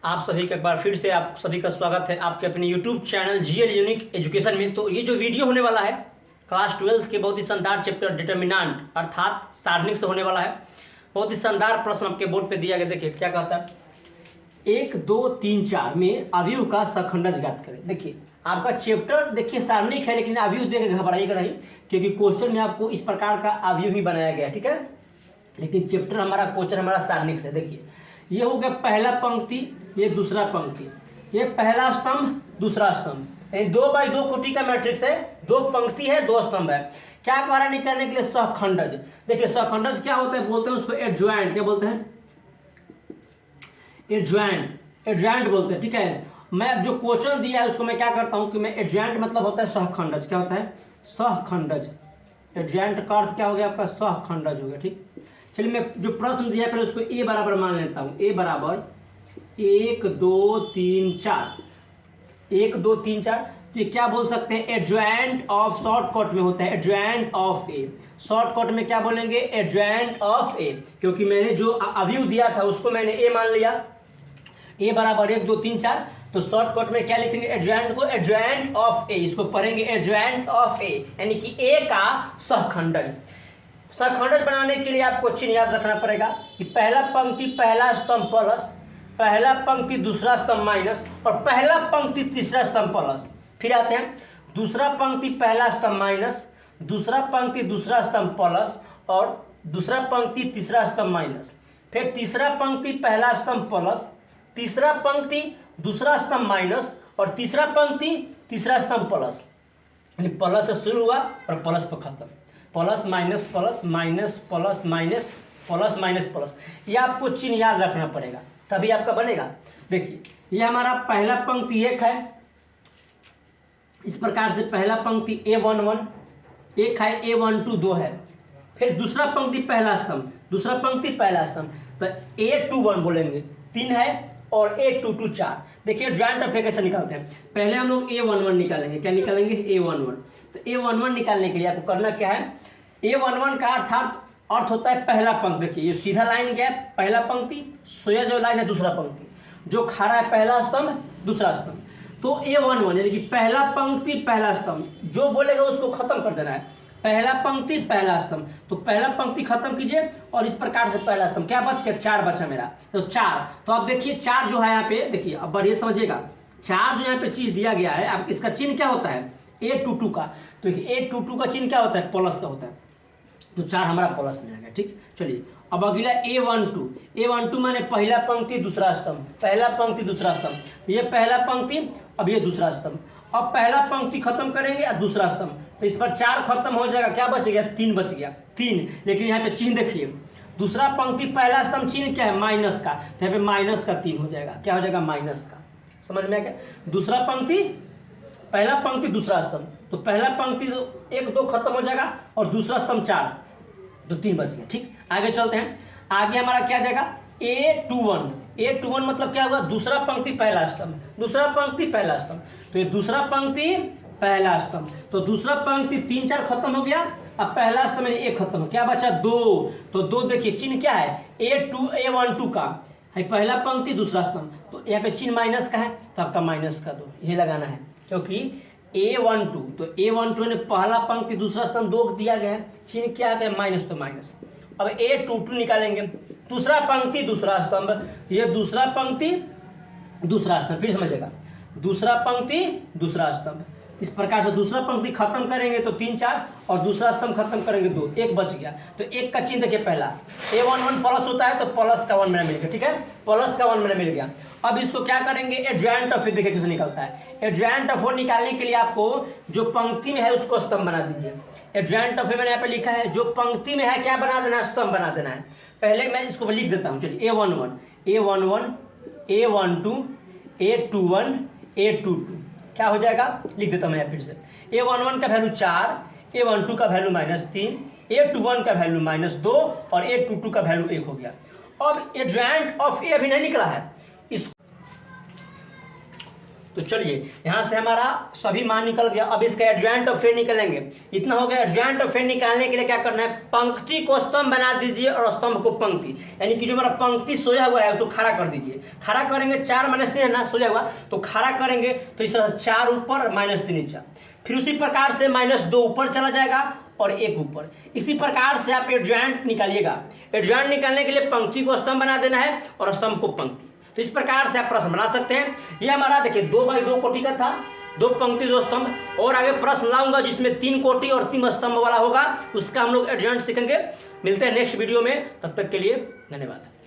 आप सभी का एक बार फिर से आप सभी का स्वागत है आपके अपने YouTube channel GL unique education में। तो ये जो वीडियो होने वाला है क्लास 12 के बहुत ही शानदार चैप्टर डिटर्मिनेंट अर्थात सारणिक से होने वाला है। बहुत ही शानदार प्रश्न आपके बोर्ड पे दिया गया। देखिए क्या कहता है, 1 2 3 4 में अवयव का सखंडज ज्ञात करें। देखिए आपका चैप्टर देखिए सारणिक है, लेकिन अवयव देख के घबराइएगा नहीं, क्योंकि क्वेश्चन में आपको इस प्रकार का अवयव ही बनाया गया है, ठीक है। लेकिन चैप्टर हमारा क्वेश्चन हमारा सारणिक से। देखिए ये हो गया पहला पंक्ति, ये दूसरा पंक्ति, ये पहला स्तंभ दूसरा स्तंभ, 2 बाई 2 कोटि का मैट्रिक्स है, 2 पंक्ति है 2 स्तंभ है। क्या द्वारा निकालने के लिए सहखंडज। देखिए सहखंडज क्या होता है, बोलते हैं उसको एडजॉइंट। क्या बोलते हैं? एडजॉइंट, एडजॉइंट बोलते हैं, ठीक है। मैं जो क्वेश्चन दिया है उसको मैं क्या करता हूँ कि मैं एडजॉइंट मतलब होता है सहखंडज। क्या होता है? सहखंडज। एडजॉइंट का अर्थ क्या हो गया आपका? सहखंडज हो गया, ठीक। चलिए मैं जो प्रश्न दिया पहले उसको ए बराबर मान लेता हूँ। ए बराबर 1 2 3 4, 1 2 3 4। तो ये क्या बोल सकते हैं? एडजॉइंट ऑफ, शॉर्टकट में होता है एडजॉइंट ऑफ ए। शॉर्टकट में क्या बोलेंगे? एडजॉइंट ऑफ ए, क्योंकि मैंने जो अवयव दिया था उसको मैंने ए मान लिया। ए बराबर 1 2 3 4, तो शॉर्टकट में क्या लिखेंगे? एडजॉइंट को एडजॉइंट ऑफ ए, इसको पढ़ेंगे एडजॉइंट ऑफ ए, यानी कि ए का सहखंडज। सहखंडज बनाने के लिए आपको चिन्ह याद रखना पड़ेगा कि पहला पंक्ति पहला स्तंभ प्लस, पहला पंक्ति दूसरा स्तंभ माइनस, और पहला पंक्ति तीसरा स्तंभ प्लस। फिर आते हैं दूसरा पंक्ति पहला स्तंभ माइनस, दूसरा पंक्ति दूसरा स्तंभ प्लस, और दूसरा पंक्ति तीसरा स्तंभ माइनस। फिर तीसरा पंक्ति पहला स्तंभ प्लस, तीसरा पंक्ति दूसरा स्तंभ माइनस, और तीसरा पंक्ति तीसरा स्तंभ प्लस। यानी प्लस से शुरू हुआ और प्लस पर खत्म। Plus minus plus minus plus minus plus minus plus, ये आपको चिन्ह याद रखना पड़ेगा, तभी आपका बनेगा। देखिए ये हमारा पहला पंक्ति 1 है, इस प्रकार से पहला पंक्ति A11 1 है, A12 2 है। फिर दूसरा पंक्ति पहला स्तंभ, दूसरा पंक्ति पहला स्तंभ, तो A21 बोलेंगे 3 है, और A22 4। देखिए ज्वाइंट ऑफ ए कैसे निकालते हैं। पहले हम लोग A11 निकालेंगे। क्या निकालेंगे? A11। तो A11 निकालने के लिए आपको करना क्या है? A11 का अर्थ होता है पहला पंक्ति। देखिए ये सीधा लाइन गया, पहला पंक्ति, सोया जो लाइन है दूसरा पंक्ति, जो खड़ा है पहला स्तंभ दूसरा स्तंभ। तो A11 यानी कि पहला पंक्ति पहला स्तंभ, जो बोलेगा उसको खत्म कर देना है। पहला पंक्ति पहला स्तंभ, तो पहला पंक्ति खत्म कीजिए, और इस प्रकार से पहला स्तंभ क्या बच गया? 4 बचा मेरा। तो 4, तो अब देखिए 4 जो है यहाँ पे, देखिए अब बढ़िया समझिएगा, 4 जो यहाँ पे चीज दिया गया है, अब इसका चिन्ह क्या होता है? A22 का। तो A22 का चिन्ह क्या होता है? प्लस का होता है। तो 4 हमारा प्लस में आ गया, ठीक। चलिए अब अगला A12। A12 माने पहला पंक्ति दूसरा स्तंभ, पहला पंक्ति दूसरा स्तंभ। ये पहला पंक्ति, अब ये दूसरा स्तंभ। अब पहला पंक्ति खत्म करेंगे और दूसरा स्तंभ, तो इस पर 4 खत्म हो जाएगा, क्या बच गया? 3 बच गया, 3। लेकिन यहाँ पे चिन्ह देखिए, दूसरा पंक्ति पहला स्तंभ, चिन्ह क्या है? माइनस का, तो यहाँ पे माइनस का 3 हो जाएगा। क्या हो जाएगा? माइनस का। समझ में आ गया? दूसरा पंक्ति पहला पंक्ति दूसरा स्तंभ, तो पहला पंक्ति 1 2 खत्म हो जाएगा, और दूसरा स्तंभ 4, तो 3 बच गया, ठीक। आगे चलते हैं। आगे हमारा क्या जाएगा? A21। A21 मतलब क्या हुआ? दूसरा पंक्ति पहला स्तंभ, दूसरा पंक्ति पहला स्तंभ, तो ये दूसरा पंक्ति पहला स्तंभ, तो दूसरा पंक्ति 3 4 खत्म हो गया, अब पहला स्तंभ में 1 खत्म हो, क्या बचा? 2। तो 2 देखिए चिन्ह क्या है? A12 का है, पहला पंक्ति दूसरा स्तंभ, तो यहाँ पे चिन्ह माइनस का है, तो आपका माइनस का 2 ये लगाना है, क्योंकि A12, तो A12 ने पहला पंक्ति दूसरा स्तंभ 2 दिया गया है, चिन्ह क्या है? माइनस, तो माइनस। अब A22 निकालेंगे, दूसरा पंक्ति दूसरा स्तंभ, ये दूसरा पंक्ति दूसरा स्तंभ, फिर समझिएगा, दूसरा पंक्ति दूसरा स्तंभ। इस प्रकार से दूसरा पंक्ति खत्म करेंगे तो 3 4, और दूसरा स्तंभ खत्म करेंगे 2, 1 बच गया। तो 1 का चिन्ह देखिए, पहला A11 प्लस होता है, तो प्लस का 1 मेरा मिल गया, ठीक है, प्लस का 1 मेरा मिल गया। अब इसको क्या करेंगे? एडजॉइंट ऑफ ए, देखिए कैसे निकलता है। एडजॉइंट ऑफ ओ निकालने के लिए आपको जो पंक्ति में है उसको स्तंभ बना दीजिए। एडजॉइंट ऑफ ए मैंने यहाँ पे लिखा है, जो पंक्ति में है क्या बना देना है? स्तंभ बना देना है। पहले मैं इसको लिख देता हूँ। चलिए A11 A12 A12 A21 A22 क्या हो जाएगा? लिख देता हूँ मैं फिर से। A11 का वैल्यू 4, A12 का वैल्यू -3, A21 का वैल्यू -2, और A22 का वैल्यू 1 हो गया। अब एडजॉइंट ऑफ ए अभी नहीं निकला है, तो चलिए यहाँ से हमारा सभी मान निकल गया। अब इसका एडजॉइंट और फेड निकलेंगे। इतना हो गया। एडजॉइंट और फेड निकालने के लिए क्या करना है, पंक्ति को स्तंभ बना दीजिए और स्तंभ को पंक्ति, यानी कि जो हमारा पंक्ति सोया हुआ है उसको खड़ा कर दीजिए। खड़ा करेंगे 4 - 3 है ना सोया हुआ, तो खड़ा करेंगे तो इस तरह से 4 ऊपर -3 नीचा। फिर उसी प्रकार से -2 ऊपर चला जाएगा और 1 ऊपर। इसी प्रकार से आप एडजॉइंट निकालिएगा। एडजॉइंट निकालने के लिए पंक्ति को स्तंभ बना देना है और स्तंभ को पंक्ति। तो इस प्रकार से आप प्रश्न बना सकते हैं। ये हमारा देखिए 2x2 कोटि का था, 2 पंक्ति 2 स्तंभ। और आगे प्रश्न लाऊंगा जिसमें 3 कोटि और 3 स्तंभ वाला होगा, उसका हम लोग एडजॉइंट सीखेंगे। मिलते हैं नेक्स्ट वीडियो में, तब तक के लिए धन्यवाद।